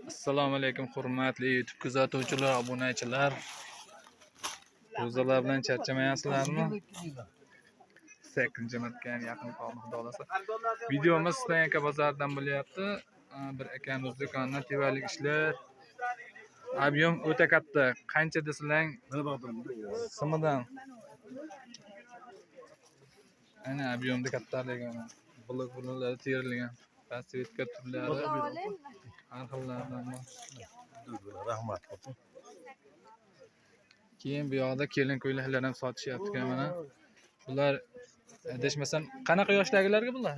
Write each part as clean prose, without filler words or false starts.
Assalomu alaykum hurmatli YouTube kuzatuvchilar, obunachilar. Ro'zalar bilan charchamayapsizlarmi? 8-martga yaqin qoldi, xudo xolasa. Videomiz Stoyanka bozoridan bo'lyapti. Bir akamiz do'konidan tevarlik ishlar. Объем o'ta katta. Qancha desang, simidan. Ana объемda kattaligi. Blok-bloklar terilgan. Pasvetka turlari har xillardan bor. Rahmat. Keyin bu yoqda kelin ko'ylaklar ham sotishyapti mana. Bular adashmasam qanaqa yoshdagilarga bular?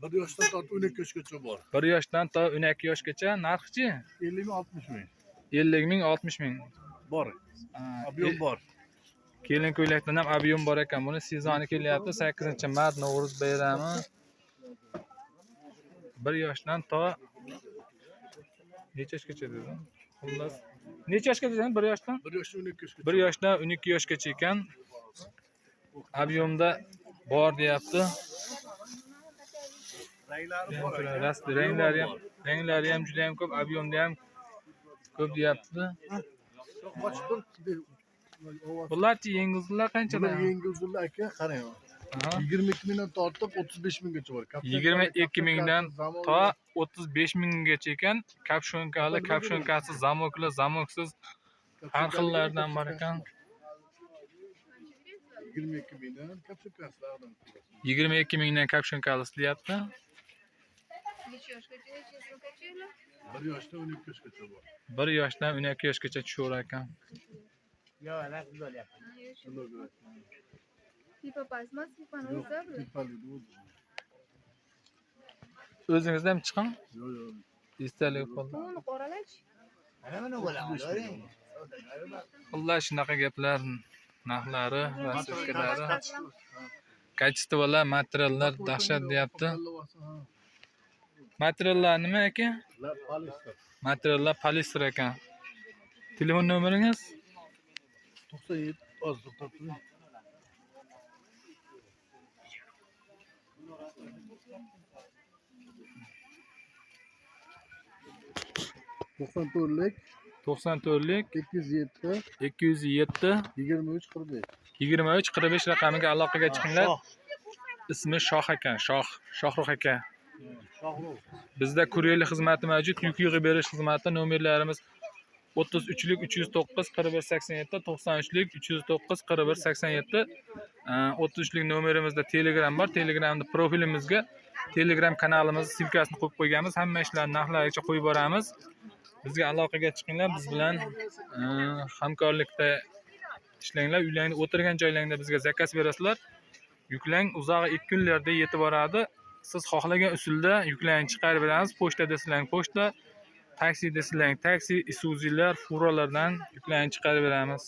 1 yoshdan tortib 12 yoshgacha bor. 1 yoshdan to 12 yoshgacha narxchi 50 ming 60 ming 50 ming 60 ming bor. Ob'yom bor. Kelin ko'ylakdan ham ob'yom bor ekan. Buni sezoni kelyapti 8-mart Navro'z bayrami. 1 yoshdan to necha yoshgacha dedim? Xullas necha yoshga deding? 1 yoshdan? 1 yoshdan 12 yoshgacha. 1 yoshdan 12 yoshgacha ekan. Ob'yomda bor deyapti. Ranglari bor. Ranglari ham juda ham ko'p, ob'yomda ham ko'p deyapti. Bularchi yangi uzunlar qanchada? Bular yangi uzunlar aka, qarang. 22 mingdan tortib 35 minggacha bor. 22 mingdan to 35 minggacha ekan. Kapshonkasi, zamokli, zamoksiz har xillardan bor ekan. 22 mingdan kapshonkasilardan. 22 mingdan kapshonkasi deyapti. 1 yoshdan 12 yoshgacha bor. 1 yoshdan 12 yoshgacha tushaver ekan. O'zingizda ham chiqing. Yo'q. Esdalik qoldi. Xullas shunaqa gaplar, narxlari va sirkalari. Kачестволар, materiallar dahshat deyapti. Materiallar nima ekan? Polister. Materiallar polister ekan. Telefon nomeringiz? 97 to'xtatib. 94'lik 94'lik 207 207 23 45. 23 45 raqamiga aloqaga chiqinglar. Ismi Shoh ekan, Shohruh aka. Bizda kuryerlik xizmati mavjud, yuk yig'ib berish xizmati. Nomerlarimiz 33lik 309 4187, 93lik 309 4187. 33lik nomerimizda Telegram bor. Telegramda profilimizga Telegram kanalimiz silkasini qo'yib qo'yganmiz. Hamma ishlarni narxlarigacha qo'yib boramiz. Bizga aloqaga chiqinglar, biz bilan hamkorlikda ishlanglar. Uylarni o'tirgan joylaringda bizga zakaz berasizlar. Yuklang uzoq 2 kunlarda yetib boradi. Siz xohlagan usulda yuklarni chiqarib beramiz. Pochta desanglar pochta, taksi desanglar taksi, Isuzu'lar, Furolardan yuklarni chiqarib beramiz.